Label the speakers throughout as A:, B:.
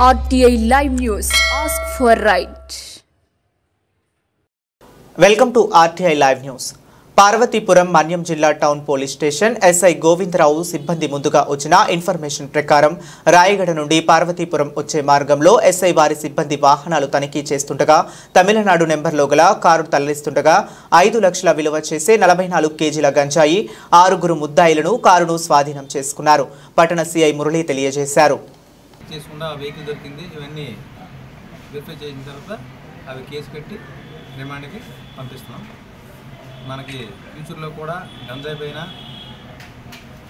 A: RTI Live News. Ask for right.
B: Welcome to RTI Live News. Parvathipuram Manyam జిల్లా town police station SI Govindarao సిబ్బంది ముందుగా వచ్చిన information ప్రకారం రాయగడ నుండి పార్వతీపురం వచ్చే మార్గంలో ఎస్ఐ వారి సిబ్బంది వాహనాలు తనిఖీ చేస్తుండగా తమిళనాడు నెంబర్లో గల కారు తరలిస్తుండగా 5 లక్షల విలువ చేసే 44 కేజీల గంజాయి 6 ముద్దాయిలను కారును స్వాధీనం చేసుకున్నారు. పట్టణ సిఐ మురళి తెలియజేశారు.
C: చేసుకుండా వెహికల్ దొరికింది. ఇవన్నీ వెరిఫై చేసిన తర్వాత అవి కేసు పెట్టి రిమాండ్కి పంపిస్తున్నాం. మనకి ఫ్యూచర్లో కూడా గంజాయి పైన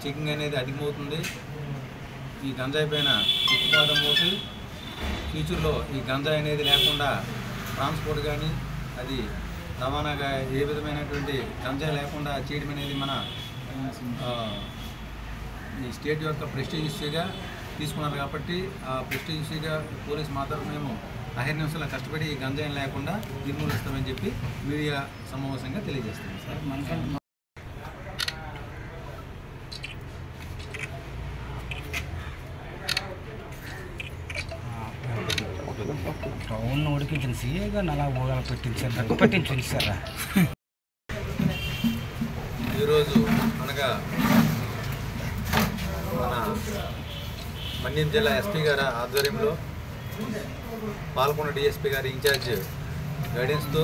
C: చెకింగ్ అనేది అధికమవుతుంది. ఈ గంజాయి పైన ఉత్పాదం మోసి ఫ్యూచర్లో ఈ గంజాయి అనేది లేకుండా ట్రాన్స్పోర్ట్ కానీ అది రవాణాగా ఏ విధమైనటువంటి గంజాయి లేకుండా చేయడం అనేది మన ఈ స్టేట్ యొక్క ప్రెస్టీజ్ ఇష్యూగా తీసుకున్నారు. కాబట్టి ఆ ప్రెస్టీజ్ ఇష్యూగా పోలీస్ మాత్రం మేము అహర్నిశలా కష్టపడి ఈ గంజాయిని లేకుండా నిర్మూలిస్తామని చెప్పి మీడియా సమావేశంగా తెలియజేస్తాం. సార్
D: టౌన్ ఉడికించిన సీఏగా నలా ఊగల పెట్టించారు సార్.
C: ఈరోజు అనగా మన మన్యం జిల్లా ఎస్పీ గారి ఆధ్వర్యంలో పాల్గొన్న డిఎస్పీ గారి ఇన్ఛార్జ్ గైడెన్స్తో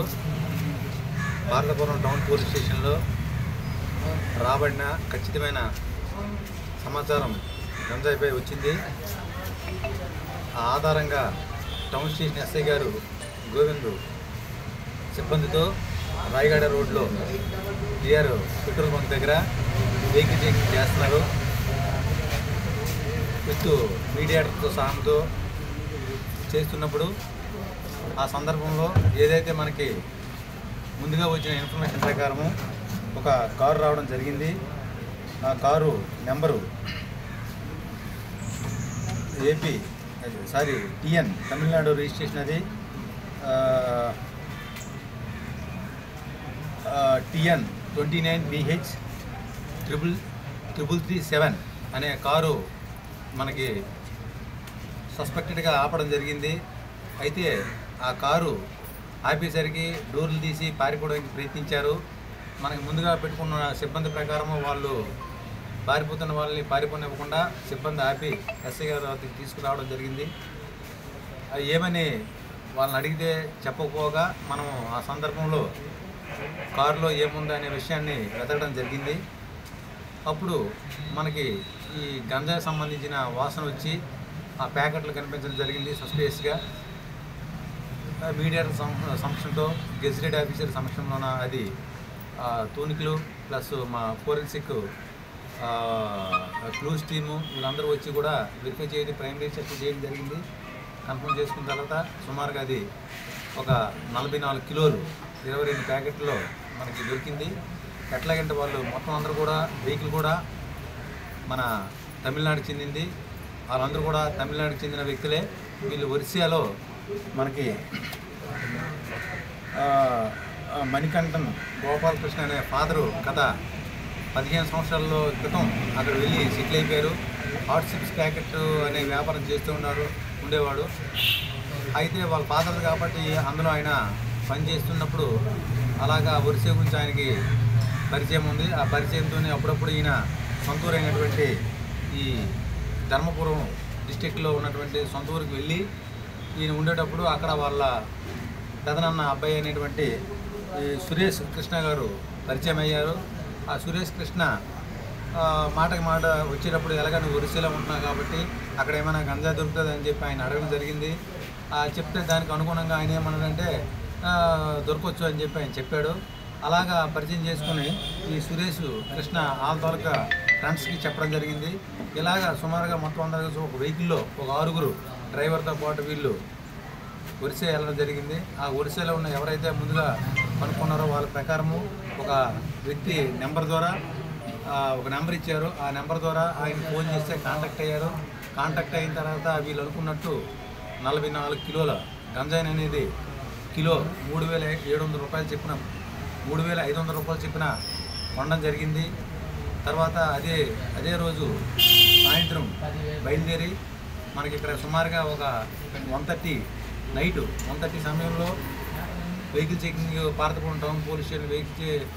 C: పార్వతీపురం టౌన్ పోలీస్ స్టేషన్లో రాబడిన ఖచ్చితమైన సమాచారం గంజాయిపై వచ్చింది. ఆ ఆధారంగా టౌన్ స్టేషన్ ఎస్ఐ గారు గోవిందు సిబ్బందితో రాయగడ రోడ్లో టీఆర్ పెట్రోల్ బంక్ దగ్గర వెహికల్ చెకింగ్ చేస్తున్నారు. విత్ మీడియేటర్తో సహాయంతో చేస్తున్నప్పుడు ఆ సందర్భంలో ఏదైతే మనకి ముందుగా వచ్చిన ఇన్ఫర్మేషన్ ప్రకారము ఒక కారు రావడం జరిగింది. ఆ car number TN Tamil Nadu registration. అది టిఎన్ 29BH 337 అనే కారు మనకి సస్పెక్టెడ్గా ఆపడం జరిగింది. అయితే ఆ కారు ఆపేసరికి డోర్లు తీసి పారిపోవడానికి ప్రయత్నించారు. మనకి ముందుగా పెట్టుకున్న సిబ్బంది ప్రకారము వాళ్ళు పారిపోతున్న వాళ్ళని పారిపోనివ్వకుండా సిబ్బంది ఆపి ఎస్ఐ గారు అతనికి తీసుకురావడం జరిగింది. ఏమని వాళ్ళని అడిగితే చెప్పకపోగా మనం ఆ సందర్భంలో కారులో ఏముంది అనే విషయాన్ని వెతకడం జరిగింది. అప్పుడు మనకి ఈ గంజాయి సంబంధించిన వాసన వచ్చి ఆ ప్యాకెట్లు కనిపించడం జరిగింది. సస్పిషియస్గా మీడియా సమక్షంతో గెజిటెడ్ ఆఫీసర్ సమక్షంలోన అది తూనికలు ప్లస్ మా ఫోరెన్సిక్ క్లూస్ టీము వీళ్ళందరూ వచ్చి కూడా వెరిఫై చేయడం ప్రైమరీ చెక్ చేయడం జరిగింది. కన్ఫర్మ్ చేసుకున్న తర్వాత సుమారుగా అది ఒక 44 కిలోలు 22 ప్యాకెట్లో మనకి దొరికింది. ఎట్లాగంటే వాళ్ళు మొత్తం అందరూ కూడా వెహికల్ కూడా మన తమిళనాడుకి చెందింది. వాళ్ళందరూ కూడా తమిళనాడుకి చెందిన వ్యక్తులే. వీళ్ళు ఒరిస్సాలో మనకి మణికంఠన్ గోపాలకృష్ణ అనే ఫాదరు గత 15 సంవత్సరాల క్రితం అక్కడ వెళ్ళి సెటిల్ అయిపోయారు. హాట్ చిప్స్ ప్యాకెట్ అనే వ్యాపారం చేస్తూ ఉండేవాడు. అయితే వాళ్ళ ఫాదర్ కాబట్టి అందులో ఆయన పని చేస్తున్నప్పుడు అలాగా ఒరిస్సా గురించి ఆయనకి పరిచయం ఉంది. ఆ పరిచయంతోనే అప్పుడప్పుడు ఈయన సొంతూరు అయినటువంటి ఈ ధర్మపురం డిస్టిక్లో ఉన్నటువంటి సొంత ఊరికి వెళ్ళి ఈయన ఉండేటప్పుడు అక్కడ వాళ్ళ పెదనాన్న అబ్బాయి అనేటువంటి ఈ సురేష్ కృష్ణ గారు పరిచయం అయ్యారు. ఆ సురేష్ కృష్ణ మాటకి మాట వచ్చేటప్పుడు ఎలాగ నువ్వు ఒరిస్సాలో ఉంటున్నావు కాబట్టి అక్కడ ఏమైనా గంజా దొరుకుతుంది అని చెప్పి ఆయన అడగడం జరిగింది. చెప్తే దానికి అనుగుణంగా ఆయన ఏమన్నాడంటే దొరకవచ్చు అని చెప్పి ఆయన చెప్పాడు. అలాగా పరిచయం చేసుకుని ఈ సురేష్ కృష్ణ వాళ్ళ తాలూకా ఫ్రెండ్స్కి చెప్పడం జరిగింది. ఇలాగా సుమారుగా మొత్తం అందరూ ఒక వెహికల్లో ఒక 6 డ్రైవర్తో పాటు వీళ్ళు ఒరిస్సా వెళ్ళడం జరిగింది. ఆ ఒరిస్సాలో ఉన్న ఎవరైతే ముందుగా కనుక్కున్నారో వాళ్ళ ప్రకారము ఒక వ్యక్తి నెంబర్ ద్వారా ఒక నెంబర్ ఇచ్చారు. ఆ నెంబర్ ద్వారా ఆయన ఫోన్ చేస్తే కాంటాక్ట్ అయ్యారు. కాంటాక్ట్ అయిన తర్వాత వీళ్ళు అనుకున్నట్టు 44 కిలోల గంజాయిన్ అనేది కిలో 3,700 రూపాయలు చెప్పిన 3,500 రూపాయలు చెప్పిన కొనడం జరిగింది. తర్వాత అదే రోజు సాయంత్రం బయలుదేరి మనకి ఇక్కడ సుమారుగా ఒక 1:30 నైట్ 1:30 సమయంలో vehicle checking Parvathipuram town police station vehicle